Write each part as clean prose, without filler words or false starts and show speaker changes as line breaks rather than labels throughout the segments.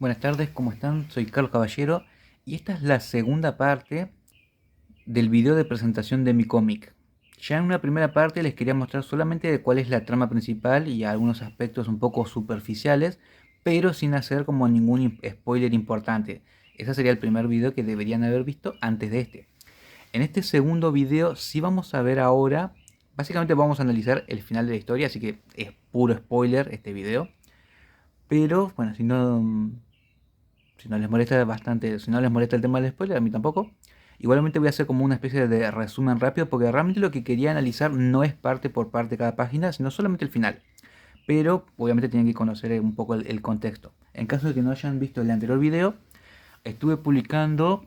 Buenas tardes, ¿cómo están? Soy Carlos Caballero y esta es la segunda parte del video de presentación de mi cómic. Ya en una primera parte les quería mostrar solamente de cuál es la trama principal y algunos aspectos un poco superficiales, pero sin hacer como ningún spoiler importante. Ese sería el primer video que deberían haber visto antes de este. En este segundo video sí vamos a ver ahora, básicamente vamos a analizar el final de la historia, así que es puro spoiler este video. Pero bueno, si no les molesta bastante, si no les molesta el tema del spoiler, a mí tampoco. Igualmente voy a hacer como una especie de resumen rápido porque realmente lo que quería analizar no es parte por parte de cada página, sino solamente el final. Pero obviamente tienen que conocer un poco el contexto. En caso de que no hayan visto el anterior video, estuve publicando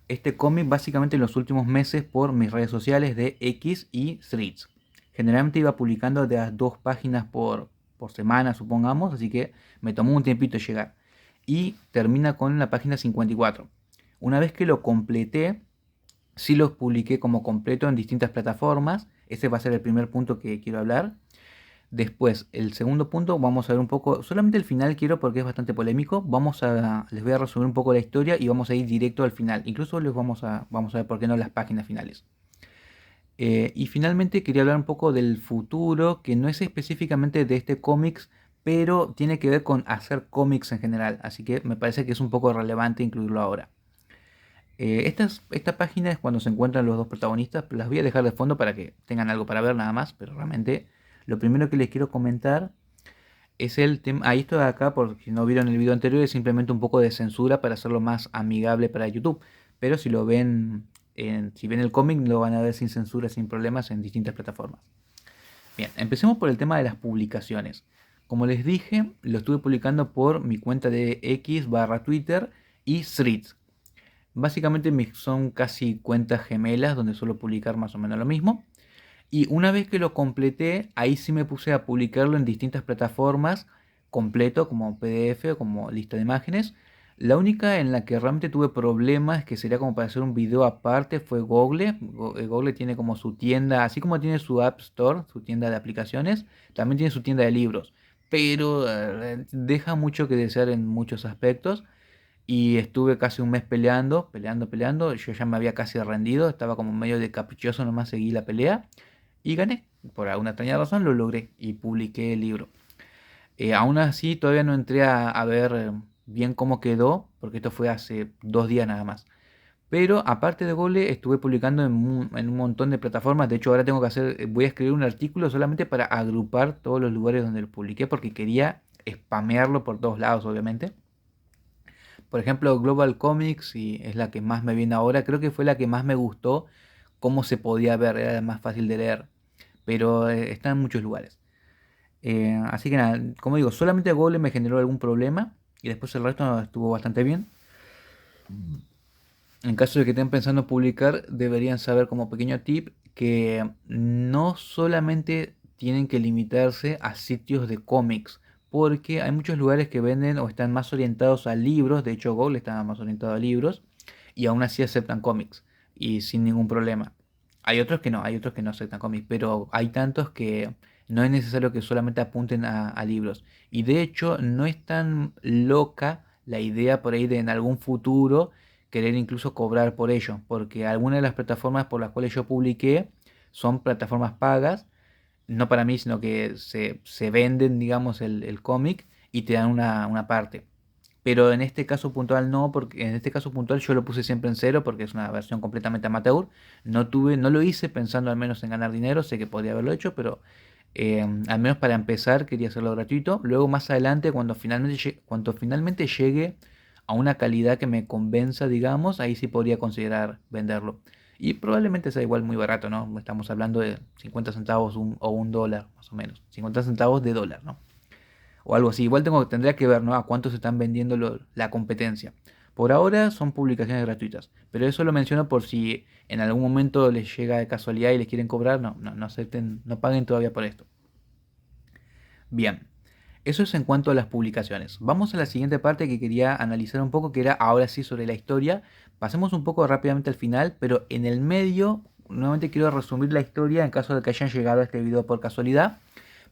este cómic básicamente en los últimos meses por mis redes sociales de X y Threads. Generalmente iba publicando de las dos páginas por semana, supongamos, así que me tomó un tiempito llegar. Y termina con la página 54. Una vez que lo completé, sí los publiqué como completo en distintas plataformas. Ese va a ser el primer punto que quiero hablar. Después, el segundo punto, vamos a ver un poco, solamente el final quiero porque es bastante polémico. Les voy a resumir un poco la historia y vamos a ir directo al final. Incluso vamos a ver por qué no las páginas finales. Y finalmente quería hablar un poco del futuro, que no es específicamente de este cómics, pero tiene que ver con hacer cómics en general. Así que me parece que es un poco relevante incluirlo ahora. Esta página es cuando se encuentran los dos protagonistas. Las voy a dejar de fondo para que tengan algo para ver nada más. Pero realmente lo primero que les quiero comentar es el tema. Ahí esto de acá, por si no vieron el video anterior, es simplemente un poco de censura para hacerlo más amigable para YouTube. Pero si lo ven, si ven el cómic, lo van a ver sin censura, sin problemas en distintas plataformas. Bien, empecemos por el tema de las publicaciones. Como les dije, lo estuve publicando por mi cuenta de X barra Twitter y Threads. Básicamente son casi cuentas gemelas donde suelo publicar más o menos lo mismo. Y una vez que lo completé, ahí sí me puse a publicarlo en distintas plataformas, completo, como PDF o como lista de imágenes. La única en la que realmente tuve problemas, que sería como para hacer un video aparte, fue Google. Google tiene como su tienda, así como tiene su App Store, su tienda de aplicaciones, también tiene su tienda de libros. Pero deja mucho que desear en muchos aspectos. Y estuve casi un mes peleando. Yo ya me había casi rendido, estaba como medio de caprichoso, nomás seguí la pelea y gané. Por alguna extraña razón lo logré y publiqué el libro. Aún así, todavía no entré a ver bien cómo quedó, porque esto fue hace 2 días nada más. Pero aparte de Gole, estuve publicando en un montón de plataformas. De hecho, ahora voy a escribir un artículo solamente para agrupar todos los lugares donde lo publiqué, porque quería spamearlo por todos lados, obviamente. Por ejemplo, Global Comics, y es la que más me viene ahora, creo que fue la que más me gustó cómo se podía ver, era más fácil de leer, pero está en muchos lugares. Así que nada, como digo, solamente Google me generó algún problema y después el resto estuvo bastante bien. En caso de que estén pensando publicar, deberían saber como pequeño tip que no solamente tienen que limitarse a sitios de cómics, porque hay muchos lugares que venden o están más orientados a libros, de hecho Google está más orientado a libros, y aún así aceptan cómics, y sin ningún problema. Hay otros que no aceptan cómics, pero hay tantos que no es necesario que solamente apunten a libros. Y de hecho no es tan loca la idea por ahí de en algún futuro querer incluso cobrar por ello, porque algunas de las plataformas por las cuales yo publiqué son plataformas pagas, no para mí, sino que se venden, digamos, el cómic y te dan una parte. Pero en este caso puntual no, porque en este caso puntual yo lo puse siempre en cero porque es una versión completamente amateur. No lo hice pensando al menos en ganar dinero, sé que podría haberlo hecho, pero al menos para empezar quería hacerlo gratuito. Luego más adelante, cuando finalmente llegue a una calidad que me convenza, digamos, ahí sí podría considerar venderlo. Y probablemente sea igual muy barato, ¿no? Estamos hablando de 50 centavos o $1, más o menos. 50 centavos de dólar, ¿no? O algo así. Tendría que ver, ¿no? A cuánto se están vendiendo la competencia. Por ahora son publicaciones gratuitas, pero eso lo menciono por si en algún momento les llega de casualidad y les quieren cobrar, no acepten, no paguen todavía por esto. Bien, eso es en cuanto a las publicaciones. Vamos a la siguiente parte que quería analizar un poco, que era ahora sí sobre la historia. Pasemos un poco rápidamente al final, pero en el medio, nuevamente quiero resumir la historia en caso de que hayan llegado a este video por casualidad,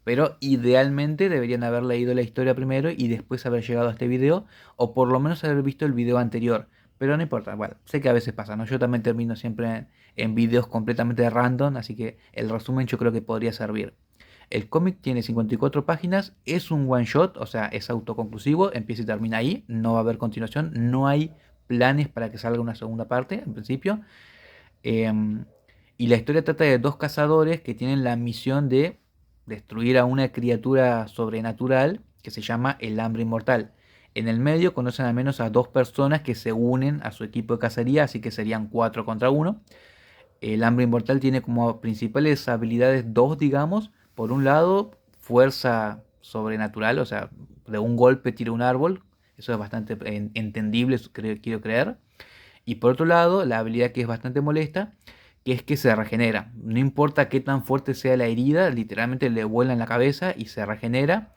Pero idealmente deberían haber leído la historia primero y después haber llegado a este video, o por lo menos haber visto el video anterior. Pero no importa, bueno, sé que a veces pasa, ¿no? Yo también termino siempre en videos completamente random, así que el resumen yo creo que podría servir. El cómic tiene 54 páginas, es un one shot, o sea, es autoconclusivo, empieza y termina ahí, no va a haber continuación, no hay planes para que salga una segunda parte, en principio. Em, y la historia trata de dos cazadores que tienen la misión de destruir a una criatura sobrenatural que se llama el Hambre Inmortal. En el medio conocen al menos a dos personas que se unen a su equipo de cacería, así que serían 4 contra uno. El Hambre Inmortal tiene como principales habilidades dos, digamos. Por un lado, fuerza sobrenatural, o sea, de un golpe tira un árbol. Eso es bastante entendible, quiero creer. Y por otro lado, la habilidad que es bastante molesta, que es que se regenera. No importa qué tan fuerte sea la herida, literalmente le vuela en la cabeza y se regenera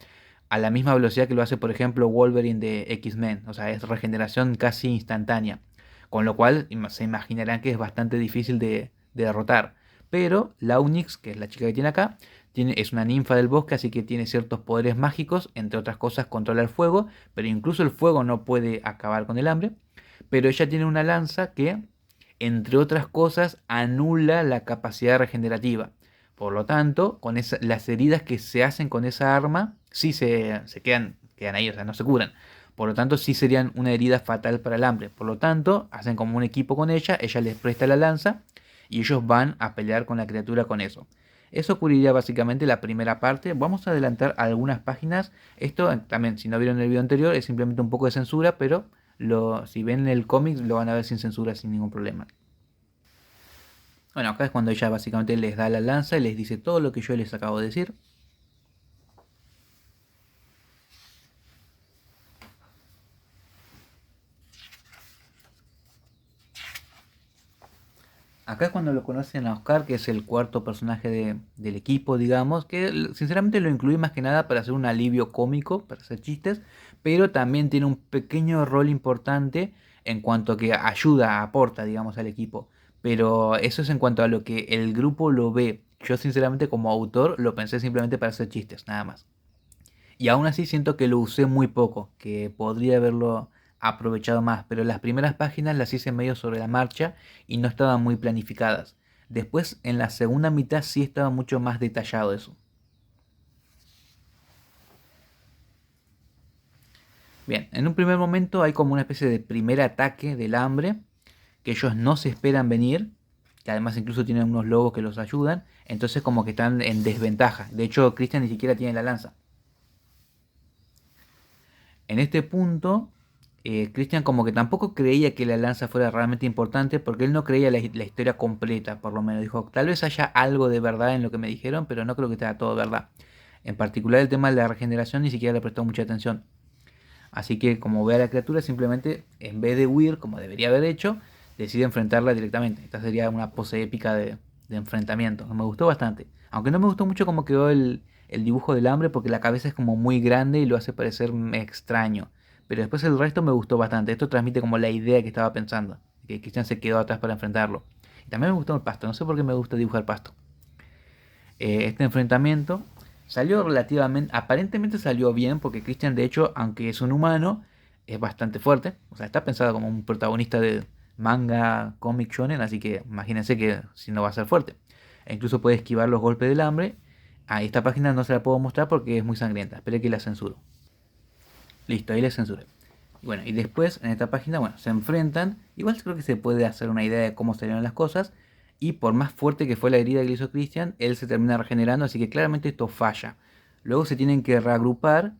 a la misma velocidad que lo hace, por ejemplo, Wolverine de X-Men. O sea, es regeneración casi instantánea. Con lo cual se imaginarán que es bastante difícil de derrotar. Pero Launix, que es la chica que tiene acá, es una ninfa del bosque, así que tiene ciertos poderes mágicos, entre otras cosas controla el fuego, pero incluso el fuego no puede acabar con el hambre. Pero ella tiene una lanza que, entre otras cosas, anula la capacidad regenerativa. Por lo tanto, las heridas que se hacen con esa arma sí se quedan ahí, o sea, no se curan. Por lo tanto, sí serían una herida fatal para el hambre. Por lo tanto, hacen como un equipo con ella les presta la lanza y ellos van a pelear con la criatura con eso. Eso ocurriría básicamente la primera parte. Vamos a adelantar algunas páginas. Esto también, si no vieron el video anterior, es simplemente un poco de censura, pero si ven el cómic lo van a ver sin censura, sin ningún problema. Bueno, acá es cuando ella básicamente les da la lanza y les dice todo lo que yo les acabo de decir. Acá es cuando lo conocen a Oscar, que es el cuarto personaje del equipo, digamos, que sinceramente lo incluí más que nada para hacer un alivio cómico, para hacer chistes, pero también tiene un pequeño rol importante en cuanto a que ayuda, aporta, digamos, al equipo. Pero eso es en cuanto a lo que el grupo lo ve. Yo sinceramente como autor lo pensé simplemente para hacer chistes, nada más. Y aún así siento que lo usé muy poco, que podría haberlo aprovechado más, pero las primeras páginas las hice medio sobre la marcha y no estaban muy planificadas. Después en la segunda mitad sí estaba mucho más detallado eso. Bien, en un primer momento hay como una especie de primer ataque del hambre, que ellos no se esperan venir, que además incluso tienen unos lobos que los ayudan, entonces como que están en desventaja. De hecho, Christian ni siquiera tiene la lanza. En este punto, Christian como que tampoco creía que la lanza fuera realmente importante porque él no creía la historia completa, por lo menos. Dijo, tal vez haya algo de verdad en lo que me dijeron, pero no creo que sea todo verdad. En particular el tema de la regeneración ni siquiera le prestó mucha atención. Así que como ve a la criatura, simplemente en vez de huir, como debería haber hecho, decide enfrentarla directamente. Esta sería una pose épica de enfrentamiento. Me gustó bastante. Aunque no me gustó mucho cómo quedó el dibujo del hambre porque la cabeza es como muy grande y lo hace parecer extraño. Pero después el resto me gustó bastante. Esto transmite como la idea que estaba pensando. Que Christian se quedó atrás para enfrentarlo. Y también me gustó el pasto. No sé por qué me gusta dibujar pasto. Este enfrentamiento salió relativamente, aparentemente salió bien, porque Christian de hecho, aunque es un humano, es bastante fuerte. O sea, está pensado como un protagonista de manga, cómic shonen, así que imagínense que si no va a ser fuerte. E incluso puede esquivar los golpes del hambre. A esta página no se la puedo mostrar porque es muy sangrienta. Espere que la censuro. Listo, ahí la censuré. Y bueno, y después en esta página, bueno, se enfrentan. Igual creo que se puede hacer una idea de cómo salieron las cosas. Y por más fuerte que fue la herida que le hizo Christian, él se termina regenerando, así que claramente esto falla. Luego se tienen que reagrupar.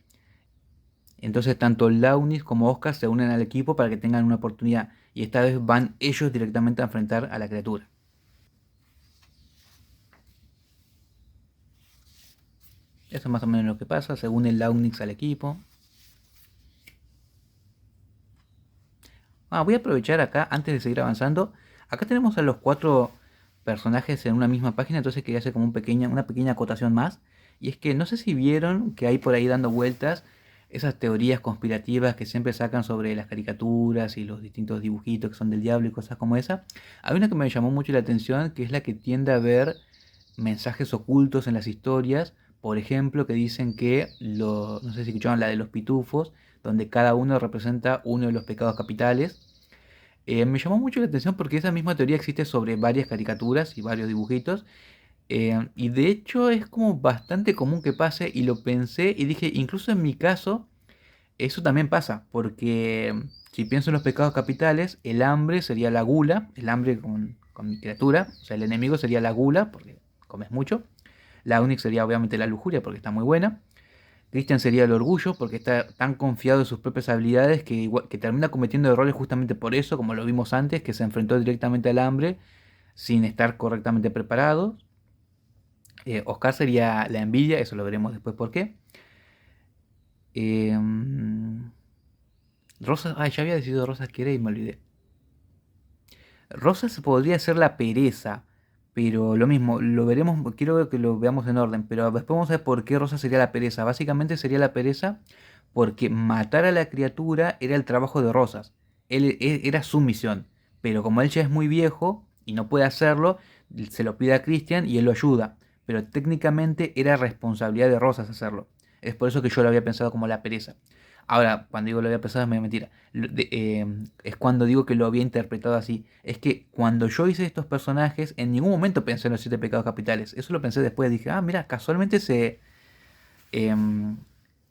Entonces tanto Launis como Oscar se unen al equipo para que tengan una oportunidad. Y esta vez van ellos directamente a enfrentar a la criatura. Eso es más o menos lo que pasa. Se une el Launix al equipo. Voy a aprovechar acá, antes de seguir avanzando. Acá tenemos a los 4 personajes en una misma página, entonces quería hacer como una pequeña acotación más. Y es que no sé si vieron que hay por ahí dando vueltas esas teorías conspirativas que siempre sacan sobre las caricaturas y los distintos dibujitos que son del diablo y cosas como esa. Hay una que me llamó mucho la atención, que es la que tiende a ver mensajes ocultos en las historias Por ejemplo, que dicen que, no sé si escucharon la de los pitufos, donde cada uno representa uno de los pecados capitales. Me llamó mucho la atención porque esa misma teoría existe sobre varias caricaturas y varios dibujitos. Y de hecho es como bastante común que pase y lo pensé y dije, incluso en mi caso, eso también pasa, porque si pienso en los pecados capitales, el hambre sería la gula, el hambre con mi criatura, o sea, el enemigo sería la gula, porque comes mucho. La Onyx sería obviamente la lujuria, porque está muy buena. Christian sería el orgullo, porque está tan confiado en sus propias habilidades que termina cometiendo errores justamente por eso, como lo vimos antes, que se enfrentó directamente al hambre sin estar correctamente preparado. Oscar sería la envidia, eso lo veremos después por qué. Rosas, ya había decidido Rosas que era y me olvidé. Rosas podría ser la pereza, pero lo mismo, lo veremos, quiero que lo veamos en orden, pero después vamos a ver por qué Rosa sería la pereza. Básicamente sería la pereza porque matar a la criatura era el trabajo de Rosas. Era su misión, pero como él ya es muy viejo y no puede hacerlo, se lo pide a Christian y él lo ayuda. Pero técnicamente era responsabilidad de Rosas hacerlo. Es por eso que yo lo había pensado como la pereza. Ahora, cuando digo lo había pensado es medio mentira. Es cuando digo que lo había interpretado así. Es que cuando yo hice estos personajes, en ningún momento pensé en los siete pecados capitales. Eso lo pensé después. Dije, ah, mira, casualmente em,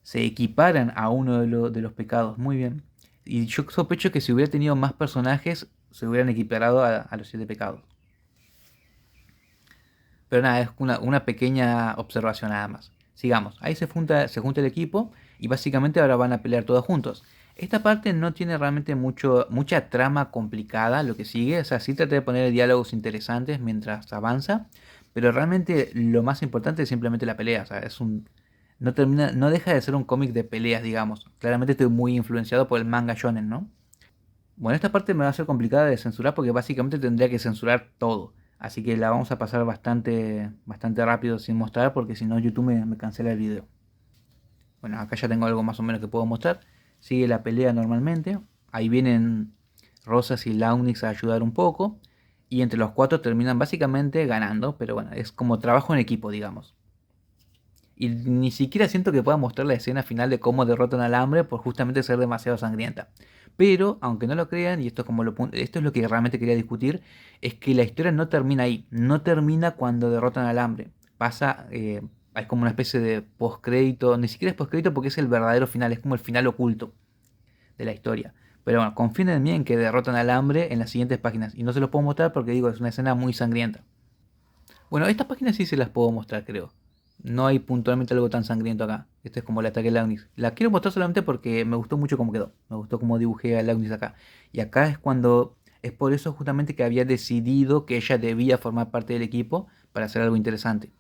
se equiparan a uno de los pecados. Muy bien. Y yo sospecho que si hubiera tenido más personajes, se hubieran equiparado a los siete pecados. Pero nada, es una pequeña observación nada más. Sigamos. Ahí se junta el equipo y básicamente ahora van a pelear todos juntos. Esta parte no tiene realmente mucha trama complicada, lo que sigue. O sea, sí trata de poner diálogos interesantes mientras avanza. Pero realmente lo más importante es simplemente la pelea. O sea, no deja de ser un cómic de peleas, digamos. Claramente estoy muy influenciado por el manga shonen, ¿no? Bueno, esta parte me va a ser complicada de censurar porque básicamente tendría que censurar todo. Así que la vamos a pasar bastante rápido sin mostrar porque si no YouTube me cancela el video. Bueno, acá ya tengo algo más o menos que puedo mostrar. Sigue la pelea normalmente. Ahí vienen Rosas y Launix a ayudar un poco. Y entre los cuatro terminan básicamente ganando. Pero bueno, es como trabajo en equipo, digamos. Y ni siquiera siento que pueda mostrar la escena final de cómo derrotan al hambre por justamente ser demasiado sangrienta. Pero, aunque no lo crean, y esto es, esto es lo que realmente quería discutir, es que la historia no termina ahí. No termina cuando derrotan al hambre. Hay como una especie de postcrédito. Ni siquiera es postcrédito porque es el verdadero final. Es como el final oculto de la historia. Pero bueno, confíen en mí en que derrotan al hambre en las siguientes páginas. Y no se los puedo mostrar porque digo, es una escena muy sangrienta. Bueno, estas páginas sí se las puedo mostrar, creo. No hay puntualmente algo tan sangriento acá. Este es como el ataque de Launis. La quiero mostrar solamente porque me gustó mucho cómo quedó. Me gustó cómo dibujé a Launis acá. Y acá es cuando... Es por eso justamente que había decidido que ella debía formar parte del equipo para hacer algo interesante.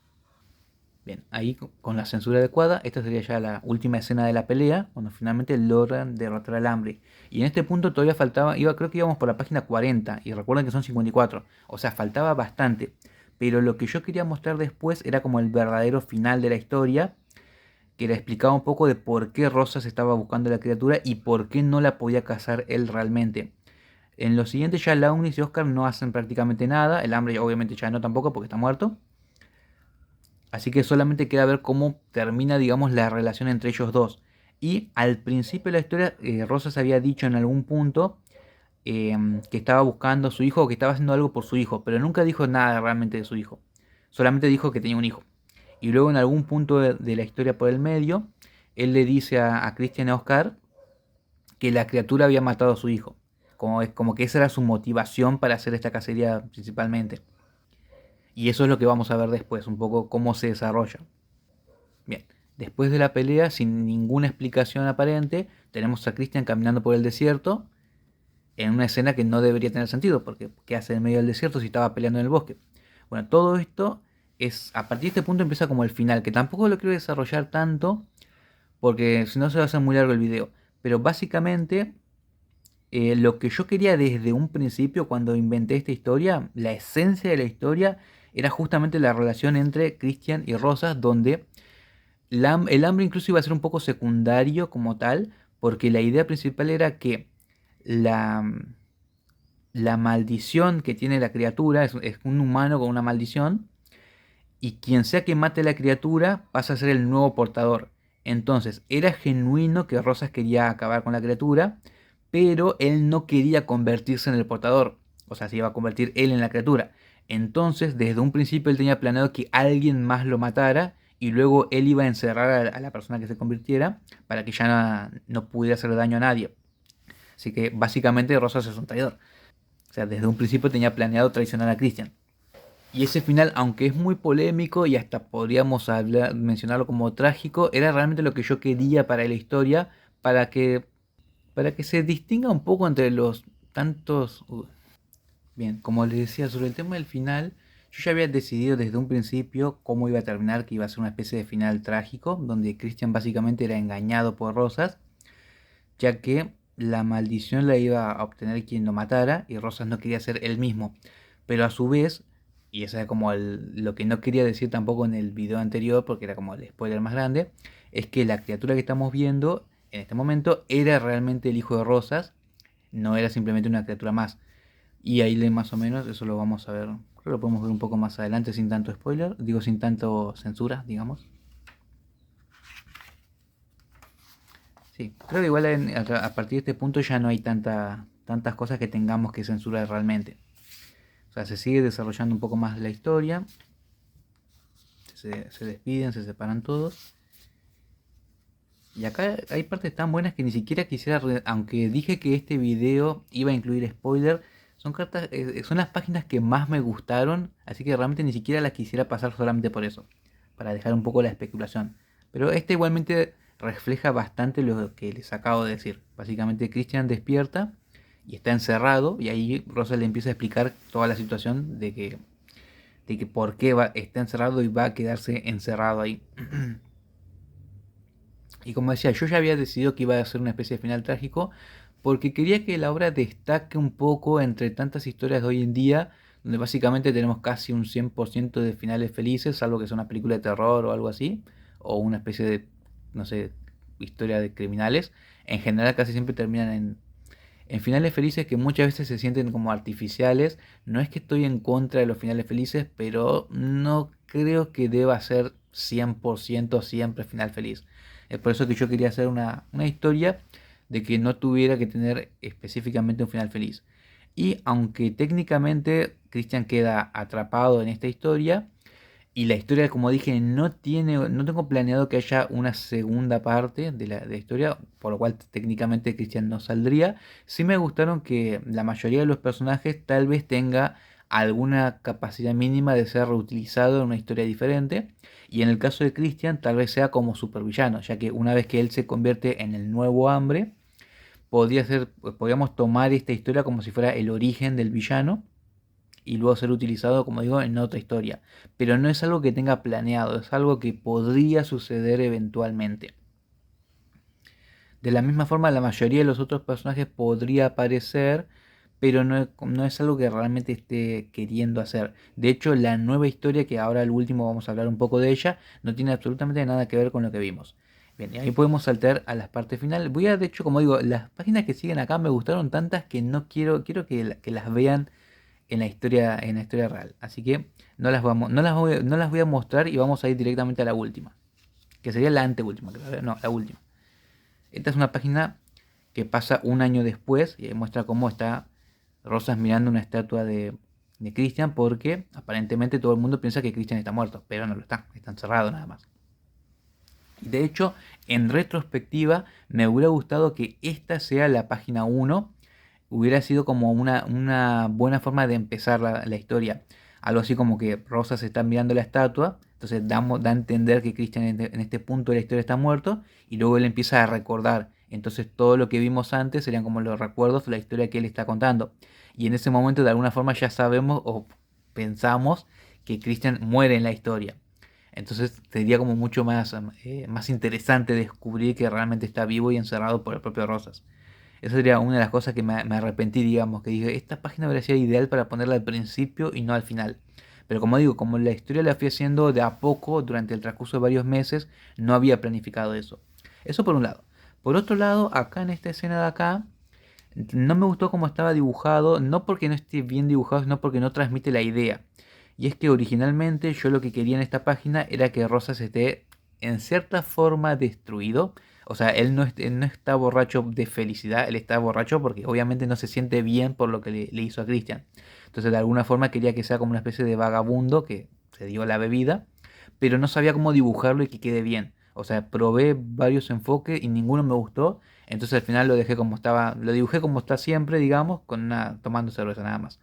Bien, ahí con la censura adecuada, esta sería ya la última escena de la pelea, cuando finalmente logran derrotar al hambre. Y en este punto todavía faltaba, creo que íbamos por la página 40, y recuerden que son 54, o sea, faltaba bastante. Pero lo que yo quería mostrar después era como el verdadero final de la historia, que le explicaba un poco de por qué Rosas estaba buscando a la criatura y por qué no la podía cazar él realmente. En lo siguiente ya Launis y Oscar no hacen prácticamente nada, el hambre obviamente ya no tampoco porque está muerto. Así que solamente queda ver cómo termina, digamos, la relación entre ellos dos. Y al principio de la historia, Rosas había dicho en algún punto que estaba buscando a su hijo o que estaba haciendo algo por su hijo, pero nunca dijo nada realmente de su hijo. Solamente dijo que tenía un hijo. Y luego en algún punto de la historia por el medio, él le dice a Christian y a Oscar que la criatura había matado a su hijo. Como que esa era su motivación para hacer esta cacería principalmente. Y eso es lo que vamos a ver después, un poco cómo se desarrolla. Bien, después de la pelea, sin ninguna explicación aparente, tenemos a Christian caminando por el desierto en una escena que no debería tener sentido, porque ¿qué hace en medio del desierto si estaba peleando en el bosque? Bueno, todo esto a partir de este punto empieza como el final, que tampoco lo quiero desarrollar tanto, porque si no se va a hacer muy largo el video. Pero básicamente, lo que yo quería desde un principio, cuando inventé esta historia, la esencia de la historia, era justamente la relación entre Christian y Rosas, donde el hambre incluso iba a ser un poco secundario como tal, porque la idea principal era que la, la maldición que tiene la criatura es un humano con una maldición, y quien sea que mate a la criatura pasa a ser el nuevo portador. Entonces, era genuino que Rosas quería acabar con la criatura, pero él no quería convertirse en el portador. O sea, se iba a convertir él en la criatura. Entonces, desde un principio él tenía planeado que alguien más lo matara y luego él iba a encerrar a la persona que se convirtiera para que ya no pudiera hacer daño a nadie. Así que básicamente Rosas es un traidor. O sea, desde un principio tenía planeado traicionar a Christian. Y ese final, aunque es muy polémico y hasta podríamos mencionarlo como trágico, era realmente lo que yo quería para la historia, para que, para que se distinga un poco entre los tantos... Bien, como les decía sobre el tema del final, yo ya había decidido desde un principio cómo iba a terminar, que iba a ser una especie de final trágico, donde Christian básicamente era engañado por Rosas, ya que la maldición la iba a obtener quien lo matara y Rosas no quería ser él mismo. Pero a su vez, y eso era como lo que no quería decir tampoco en el video anterior, porque era como el spoiler más grande, es que la criatura que estamos viendo en este momento era realmente el hijo de Rosas, no era simplemente una criatura más. Y ahí más o menos, eso lo vamos a ver, creo que lo podemos ver un poco más adelante sin tanto spoiler, digo sin tanto censura, digamos. Sí, creo que igual a partir de este punto ya no hay tantas cosas que tengamos que censurar realmente. O sea, se sigue desarrollando un poco más la historia. Se despiden, se separan todos. Y acá hay partes tan buenas que ni siquiera quisiera, aunque dije que este video iba a incluir spoiler, son las páginas que más me gustaron, así que realmente ni siquiera las quisiera pasar solamente por eso, para dejar un poco la especulación. Pero este igualmente refleja bastante lo que les acabo de decir. Básicamente Christian despierta y está encerrado y ahí Rosa le empieza a explicar toda la situación de que por qué está encerrado y va a quedarse encerrado ahí. Y como decía, yo ya había decidido que iba a ser una especie de final trágico porque quería que la obra destaque un poco entre tantas historias de hoy en día, donde básicamente tenemos casi un 100% de finales felices, salvo que sea una película de terror o algo así, o una especie de, no sé, historia de criminales. En general casi siempre terminan en finales felices que muchas veces se sienten como artificiales. No es que estoy en contra de los finales felices, pero no creo que deba ser 100% siempre final feliz. Es por eso que yo quería hacer una historia de que no tuviera que tener específicamente un final feliz. Y aunque técnicamente Christian queda atrapado en esta historia, y la historia, como dije, no tengo planeado que haya una segunda parte de la historia, por lo cual técnicamente Christian no saldría. Sí me gustaron que la mayoría de los personajes tal vez tenga alguna capacidad mínima de ser reutilizado en una historia diferente. Y en el caso de Christian tal vez sea como supervillano, ya que una vez que él se convierte en el nuevo Hambre, podríamos tomar esta historia como si fuera el origen del villano y luego ser utilizado, como digo, en otra historia. Pero no es algo que tenga planeado, es algo que podría suceder eventualmente. De la misma forma, la mayoría de los otros personajes podría aparecer, pero no es algo que realmente esté queriendo hacer. De hecho, la nueva historia, que ahora al último vamos a hablar un poco de ella, no tiene absolutamente nada que ver con lo que vimos. Bien, y ahí podemos saltar a las partes finales. De hecho, como digo, las páginas que siguen acá me gustaron tantas que no quiero que las vean en la historia real. Así que no las voy a mostrar y vamos a ir directamente a la última. Que sería la anteúltima, no, la última. Esta es una página que pasa un año después y muestra cómo está Rosas mirando una estatua de Christian, porque aparentemente todo el mundo piensa que Christian está muerto, pero no lo está encerrado nada más. De hecho, en retrospectiva, me hubiera gustado que esta sea la página 1. Hubiera sido como una buena forma de empezar la historia. Algo así como que Rosa se está mirando la estatua, entonces da a entender que Christian en este punto de la historia está muerto, y luego él empieza a recordar. Entonces todo lo que vimos antes serían como los recuerdos de la historia que él está contando. Y en ese momento de alguna forma ya sabemos o pensamos que Christian muere en la historia. Entonces sería como mucho más interesante descubrir que realmente está vivo y encerrado por el propio Rosas. Esa sería una de las cosas que me arrepentí, digamos, que dije, esta página hubiera sido ideal para ponerla al principio y no al final. Pero como digo, como la historia la fui haciendo de a poco durante el transcurso de varios meses, no había planificado eso. Eso por un lado. Por otro lado, acá en esta escena de acá, no me gustó cómo estaba dibujado, no porque no esté bien dibujado, sino porque no transmite la idea. Y es que originalmente yo lo que quería en esta página era que Rosas esté en cierta forma destruido. O sea, él no está borracho de felicidad, él está borracho porque obviamente no se siente bien por lo que le hizo a Christian. Entonces de alguna forma quería que sea como una especie de vagabundo que se dio la bebida, pero no sabía cómo dibujarlo y que quede bien. O sea, probé varios enfoques y ninguno me gustó. Entonces al final lo dejé como estaba, lo dibujé como está siempre, digamos, tomando cerveza nada más.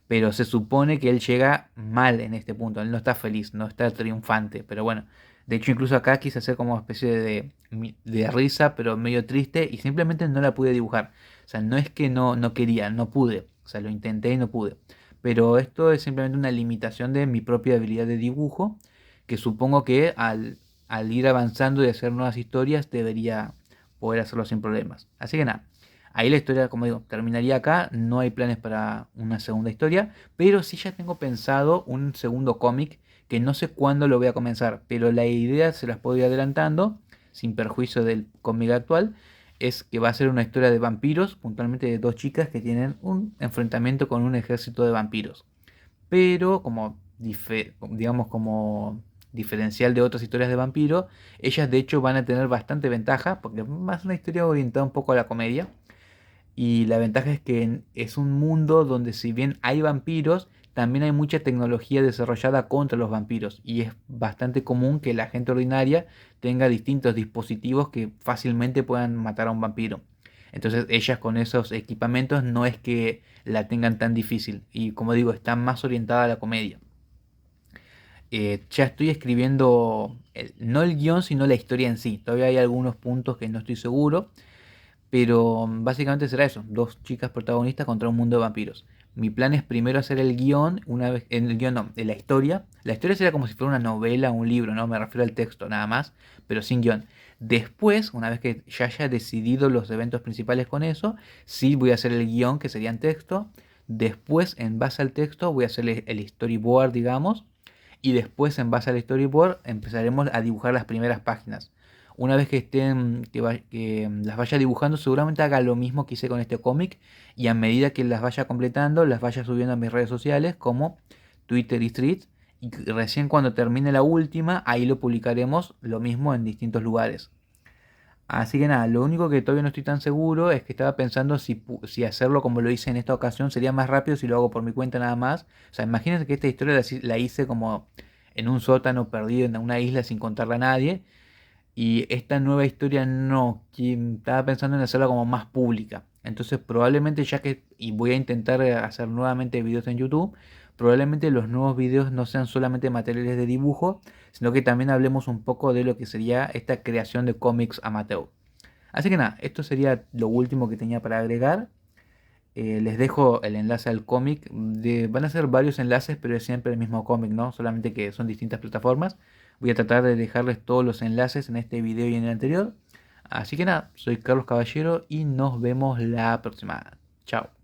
Pero se supone que él llega mal en este punto, él no está feliz, no está triunfante, pero bueno, de hecho incluso acá quise hacer como una especie de risa, pero medio triste y simplemente no la pude dibujar. O sea, no es que no quería, no pude, o sea, lo intenté y no pude. Pero esto es simplemente una limitación de mi propia habilidad de dibujo, que supongo que al ir avanzando y hacer nuevas historias debería poder hacerlo sin problemas. Así que nada. Ahí la historia, como digo, terminaría acá. No hay planes para una segunda historia. Pero sí ya tengo pensado un segundo cómic que no sé cuándo lo voy a comenzar. Pero la idea se las puedo ir adelantando, sin perjuicio del cómic actual. Es que va a ser una historia de vampiros, puntualmente de dos chicas que tienen un enfrentamiento con un ejército de vampiros. Pero como, digamos, como diferencial de otras historias de vampiros, ellas de hecho van a tener bastante ventaja, porque es más una historia orientada un poco a la comedia. Y la ventaja es que es un mundo donde si bien hay vampiros, también hay mucha tecnología desarrollada contra los vampiros. Y es bastante común que la gente ordinaria tenga distintos dispositivos que fácilmente puedan matar a un vampiro. Entonces ellas con esos equipamientos no es que la tengan tan difícil. Y como digo, está más orientada a la comedia. Ya estoy escribiendo, no el guión, sino la historia en sí. Todavía hay algunos puntos que no estoy seguro. Pero básicamente será eso, dos chicas protagonistas contra un mundo de vampiros. Mi plan es primero hacer el guión, una vez, en el guión no, en la historia. La historia sería como si fuera una novela, un libro, ¿no? Me refiero al texto nada más, pero sin guión. Después, una vez que ya haya decidido los eventos principales con eso, sí voy a hacer el guión, que sería en texto. Después, en base al texto, voy a hacer el storyboard, digamos. Y después, en base al storyboard, empezaremos a dibujar las primeras páginas. Una vez que estén, que las vaya dibujando, seguramente haga lo mismo que hice con este cómic y a medida que las vaya completando, las vaya subiendo a mis redes sociales como Twitter y Threads y recién cuando termine la última, ahí lo publicaremos lo mismo en distintos lugares. Así que nada, lo único que todavía no estoy tan seguro es que estaba pensando si hacerlo como lo hice en esta ocasión sería más rápido si lo hago por mi cuenta nada más. O sea, imagínense que esta historia la hice como en un sótano perdido en una isla sin contarle a nadie. Y esta nueva historia no, estaba pensando en hacerla como más pública. Entonces probablemente ya que, y voy a intentar hacer nuevamente videos en YouTube, probablemente los nuevos videos no sean solamente materiales de dibujo, sino que también hablemos un poco de lo que sería esta creación de cómics amateur. Así que nada, esto sería lo último que tenía para agregar. Les dejo el enlace al cómic. Van a ser varios enlaces, pero es siempre el mismo cómic, ¿no? Solamente que son distintas plataformas. Voy a tratar de dejarles todos los enlaces en este video y en el anterior. Así que nada, soy Carlos Caballero y nos vemos la próxima. Chao.